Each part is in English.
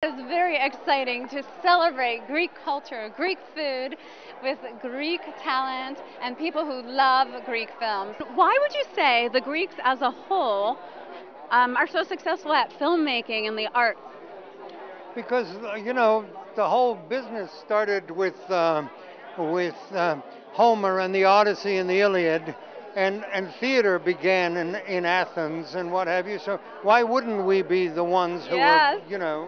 It's very exciting to celebrate Greek culture, Greek food, with Greek talent and people who love Greek films. Why would you say the Greeks as a whole are so successful at filmmaking and the arts? Because the whole business started with Homer and the Odyssey and the Iliad, and theater began in Athens and what have you. So why wouldn't we be the ones who Yes. are.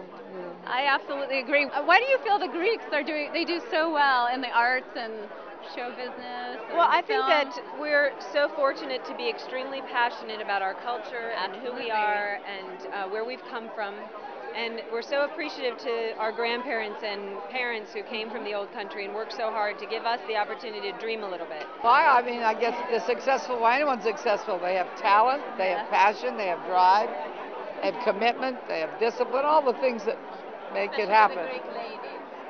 I absolutely agree. Why do you feel the Greeks they do so well in the arts and show business? Well, I and think film? that we're so fortunate to be extremely passionate about our culture and who we Absolutely. are and where we've come from. And we're so appreciative to our grandparents and parents who came from the old country and worked so hard to give us the opportunity to dream a little bit. Why? I mean, I guess the successful, why anyone's successful, they have talent, they have passion, they have drive, they have commitment, they have discipline, all the things that make it happen.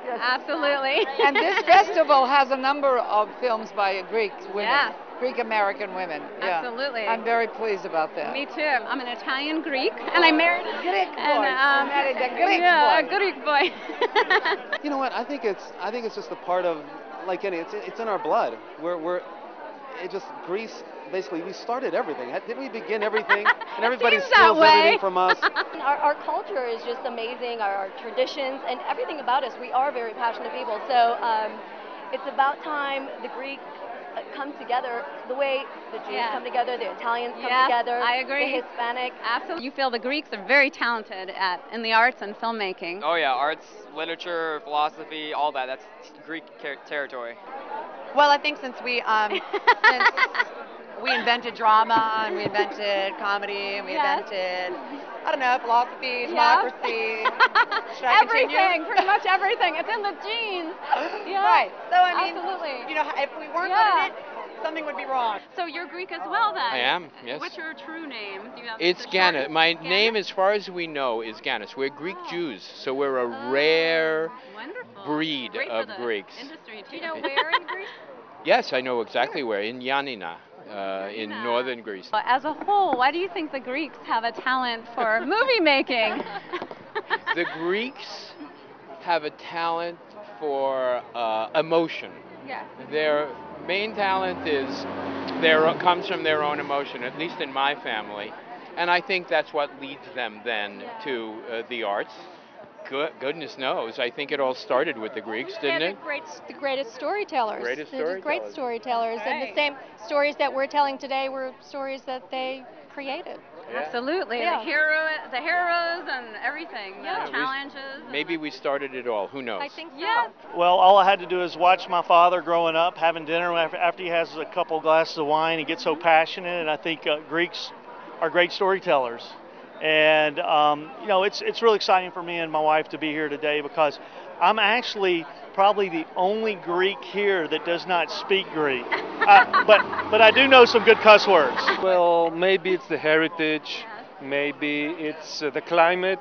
Yes. Absolutely. And this festival has a number of films by Greek women, Yes. Greek American women. Yeah. Absolutely. I'm very pleased about that. Me too. I'm an Italian Greek, and I married a Greek boy. and, Married a Greek yeah, boy. a Greek boy. You know what? I think it's just a part of, like any. It's in our blood. It just Greece. Basically, we started everything. Didn't we begin everything? And everybody Seems that steals way. everything from us. Our culture is just amazing, our traditions, and everything about us. We are very passionate people. So it's about time the Greek come together the way the Jews Yeah. come together, the Italians come Yes, together, I agree. the Hispanic. Absolutely. You feel the Greeks are very talented in the arts and filmmaking. Oh yeah, arts, literature, philosophy, all that. That's Greek territory. Well, I think since since we invented drama and we invented comedy and we Yes. invented, I don't know, philosophy, Yes. democracy. Should I continue? Everything, pretty much everything. It's in the genes. Yeah. Right. So I mean, absolutely. you know, if we weren't Yeah. good at it, something would be wrong. So you're Greek as well, then? I am, yes. What's your true name? Do you have It's the Gannis. short- My Gannis? name, as far as we know, is Gannis. We're Greek Jews, so we're a rare Wonderful. breed Great of for the Greeks. Industry, too. Do you know where in Greece? Yes, I know exactly where. In Yanina, in northern Greece. As a whole, why do you think the Greeks have a talent for movie making? The Greeks have a talent for emotion. Yeah. Their main talent comes from their own emotion, at least in my family. And I think that's what leads them then to the arts. Goodness knows. I think it all started with the Greeks, didn't it? The greatest storytellers. Greatest They're just great storytellers. storytellers. And the same stories that we're telling today were stories that they created. Absolutely. Yeah. The heroes and everything. Yeah. The challenges. Maybe we started it all. Who knows? I think so. Yes. Well, all I had to do is watch my father growing up, having dinner after he has a couple glasses of wine. He gets so passionate, and I think Greeks are great storytellers. And it's really exciting for me and my wife to be here today because I'm actually probably the only Greek here that does not speak Greek. But I do know some good cuss words. Well, maybe it's the heritage, maybe it's the climate,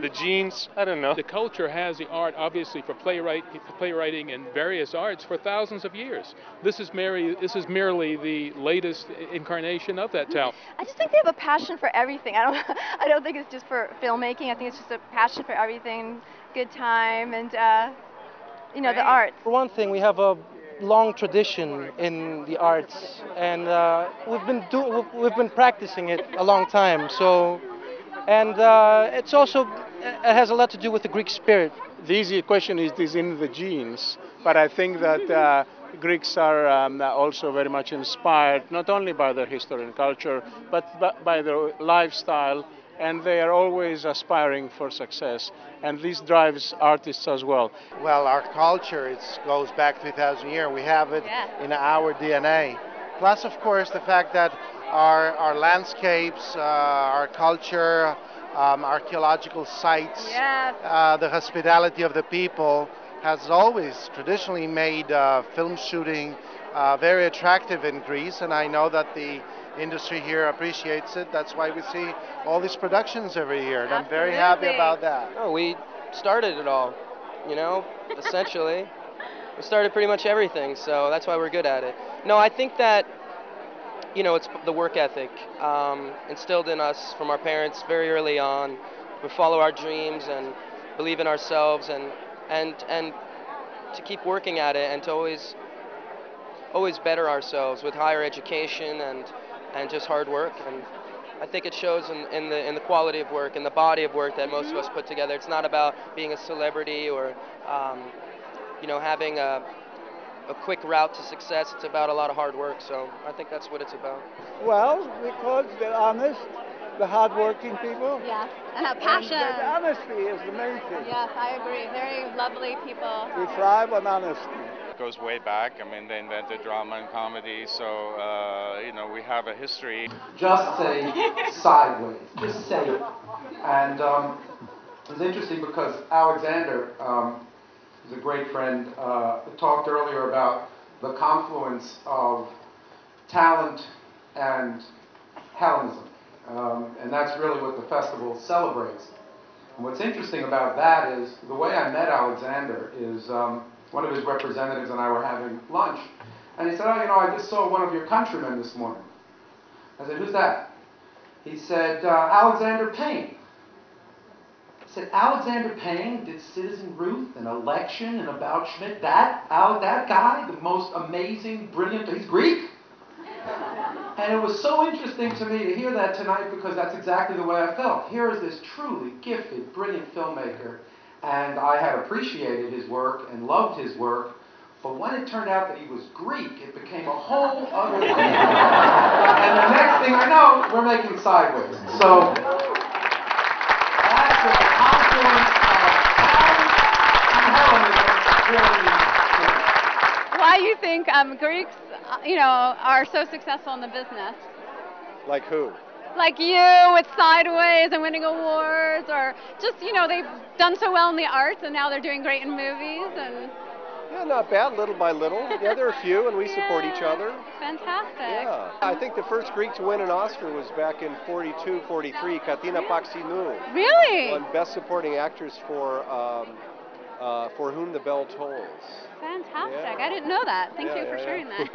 the genes, I don't know. The culture has the art, obviously, for playwriting and various arts for thousands of years. This is merely the latest incarnation of that talent. I just think they have a passion for everything. I don't think it's just for filmmaking. I think it's just a passion for everything, good time, and the arts. For one thing, we have a long tradition in the arts, and we've been practicing it a long time. So, and it's also it has a lot to do with the Greek spirit. The easy question is in the genes, but I think that Greeks are also very much inspired not only by their history and culture, but by their lifestyle, and they are always aspiring for success, and this drives artists as well. Well, our culture goes back 3,000 years. We have it in our DNA. Plus, of course, the fact that our landscapes, our culture, archaeological sites, the hospitality of the people has always traditionally made film shooting very attractive in Greece, and I know that the industry here appreciates it. That's why we see all these productions every year, and I'm very happy about that. Oh, we started it all, essentially. We started pretty much everything, so that's why we're good at it. No, I think that, it's the work ethic instilled in us from our parents very early on. We follow our dreams, and believe in ourselves and to keep working at it and to always better ourselves with higher education and just hard work. And I think it shows in the quality of work and the body of work that most of us put together. It's not about being a celebrity or having a quick route to success. It's about a lot of hard work. So I think that's what it's about. Well, because they're honest, the hardworking people. Yes, and a passion. And the honesty is the main thing. Yes, I agree. Very lovely people. We thrive on honesty. It goes way back. I mean, they invented drama and comedy, so we have a history. Just say sideways. Just say it. And it's interesting because Alexander, who's a great friend, talked earlier about the confluence of talent and Hellenism. And that's really what the festival celebrates. And what's interesting about that is the way I met Alexander is one of his representatives and I were having lunch. And he said, I just saw one of your countrymen this morning. I said, who's that? He said, Alexander Payne. I said, Alexander Payne did Citizen Ruth, an election, and About Schmidt. That guy, the most amazing, brilliant, he's Greek. And it was so interesting to me to hear that tonight because that's exactly the way I felt. Here is this truly gifted, brilliant filmmaker, and I had appreciated his work and loved his work, but when it turned out that he was Greek, it became a whole other thing. And the next thing I know, we're making Sideways. So that's a confluence of talent and Hellenism. Why do you think Greeks, are so successful in the business? Like who? Like you with Sideways and winning awards, or just, they've done so well in the arts and now they're doing great in movies. And yeah, not bad, little by little. Yeah, there are a few and we support each other. Fantastic. Yeah. I think the first Greek to win an Oscar was back in 42, 43, Katina Paxinou. Really? Won Best Supporting Actress for Whom the Bell Tolls. Fantastic. Yeah. I didn't know that. Thank you for sharing that.